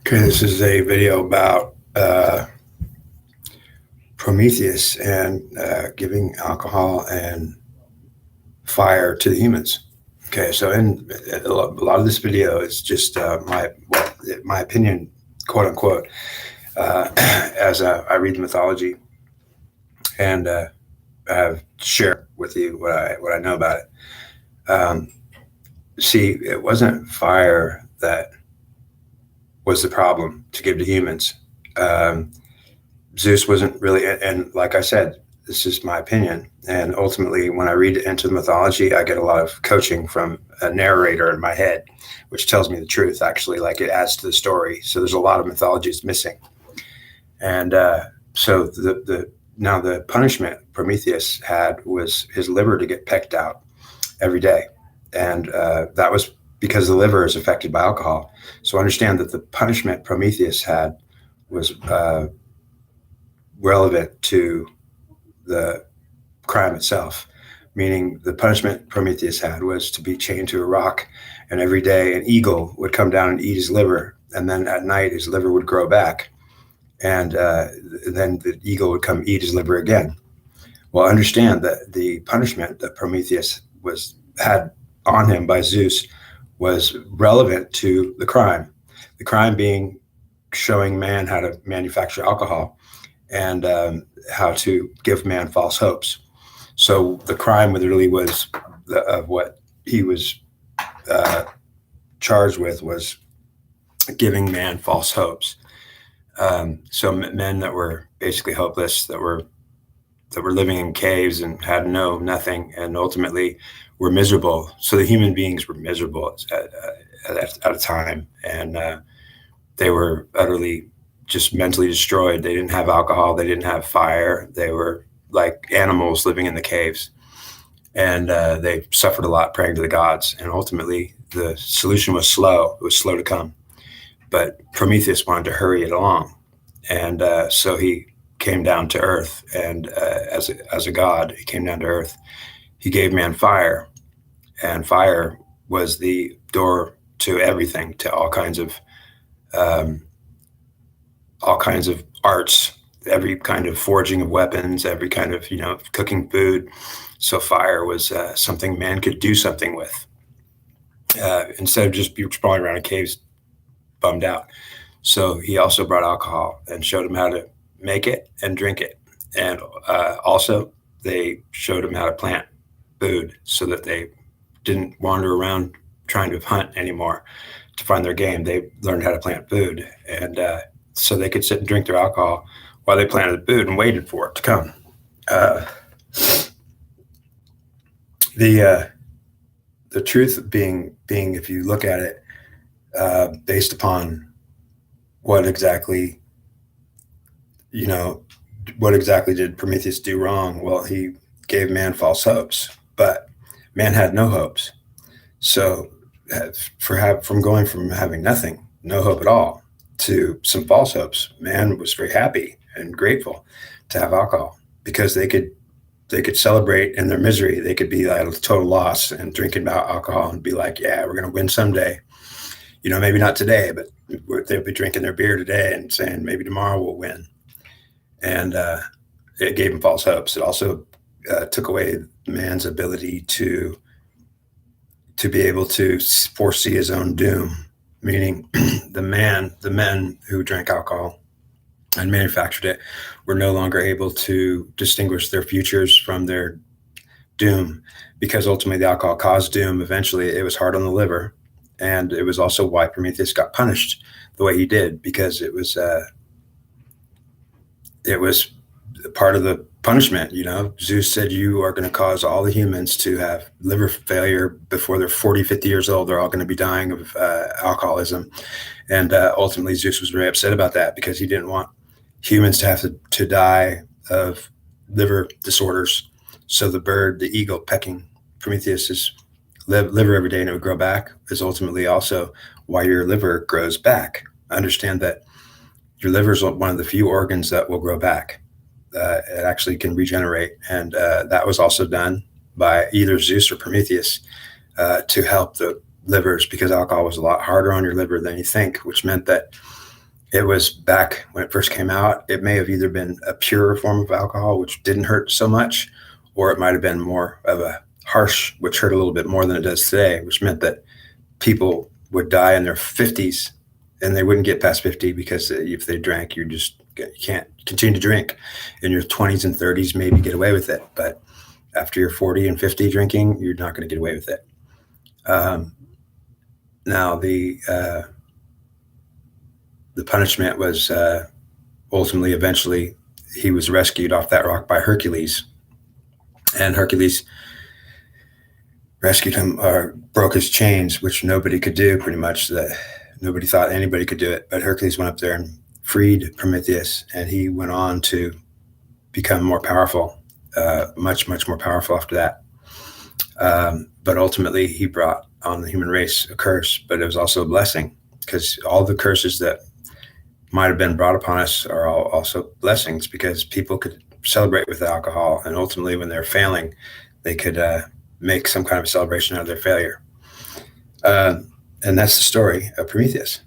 Okay, this is a video about Prometheus and giving alcohol and fire to the humans. Okay, so in a lot of this video is just my opinion, quote unquote, as I read the mythology and have share with you what I know about it. See, it wasn't fire that was the problem to give to humans. Um, Zeus wasn't really, and like I said, this is my opinion. And ultimately, when I read into the mythology, I get a lot of coaching from a narrator in my head, which tells me the truth, actually, like it adds to the story. So there's a lot of mythology that's missing. And so now the punishment Prometheus had was his liver to get pecked out every day. And that was because the liver is affected by alcohol. So understand that the punishment Prometheus had was relevant to the crime itself, meaning the punishment Prometheus had was to be chained to a rock, and every day an eagle would come down and eat his liver, and then at night his liver would grow back, and then the eagle would come eat his liver again. Well, understand that the punishment that Prometheus had on him by Zeus was relevant to the crime being showing man how to manufacture alcohol and how to give man false hopes. So the crime literally was what he was charged with was giving man false hopes. So men that were basically hopeless, that were living in caves and had nothing, and ultimately were miserable. So the human beings were miserable at a time, and they were utterly just mentally destroyed. They didn't have alcohol. They didn't have fire. They were like animals living in the caves. And they suffered a lot praying to the gods. And ultimately, the solution was slow. It was slow to come. But Prometheus wanted to hurry it along. And so he came down to earth. And as a god, he came down to earth. He gave man fire. And fire was the door to everything, to all kinds of arts, every kind of forging of weapons, every kind of, cooking food. So fire was something man could do something with instead of just be sprawling around in caves, bummed out. So he also brought alcohol and showed him how to make it and drink it. And also they showed him how to plant food so that they didn't wander around trying to hunt anymore to find their game. They learned how to plant food, and so they could sit and drink their alcohol while they planted the food and waited for it to come. The truth being, if you look at it based upon what exactly did Prometheus do wrong? Well, he gave man false hopes, but man had no hopes. So from going from having nothing, no hope at all, to some false hopes, man was very happy and grateful to have alcohol because they could celebrate in their misery. They could be at a total loss and drinking about alcohol and be like, yeah, we're going to win someday. Maybe not today, but they'll be drinking their beer today and saying maybe tomorrow we'll win. And it gave him false hopes. It also took away man's ability to be able to foresee his own doom, meaning the men who drank alcohol and manufactured it were no longer able to distinguish their futures from their doom, because ultimately the alcohol caused doom. Eventually it was hard on the liver, and it was also why Prometheus got punished the way he did, because it was part of the punishment. Zeus said, you are going to cause all the humans to have liver failure before they're 40, 50 years old. They're all going to be dying of alcoholism. And ultimately Zeus was very upset about that, because he didn't want humans to have to die of liver disorders. So the eagle pecking Prometheus's liver every day and it would grow back is ultimately also why your liver grows back. Understand that your liver is one of the few organs that will grow back. It actually can regenerate. And that was also done by either Zeus or Prometheus to help the livers, because alcohol was a lot harder on your liver than you think, which meant that it was back when it first came out. It may have either been a pure form of alcohol, which didn't hurt so much, or it might have been more of a harsh, which hurt a little bit more than it does today, which meant that people would die in their 50s and they wouldn't get past 50 because if they drank, you can't continue to drink. In your 20s and 30s, maybe get away with it. But after you're 40 and 50 drinking, you're not going to get away with it. Now, the punishment was ultimately, eventually, he was rescued off that rock by Hercules. And Hercules rescued him, or broke his chains, which nobody could do, pretty much. That nobody thought anybody could do it. But Hercules went up there and freed Prometheus, and he went on to become more powerful, much, much more powerful after that. But ultimately, he brought on the human race a curse, but it was also a blessing, because all the curses that might have been brought upon us are all also blessings, because people could celebrate with alcohol, and ultimately, when they're failing, they could make some kind of celebration out of their failure. And that's the story of Prometheus.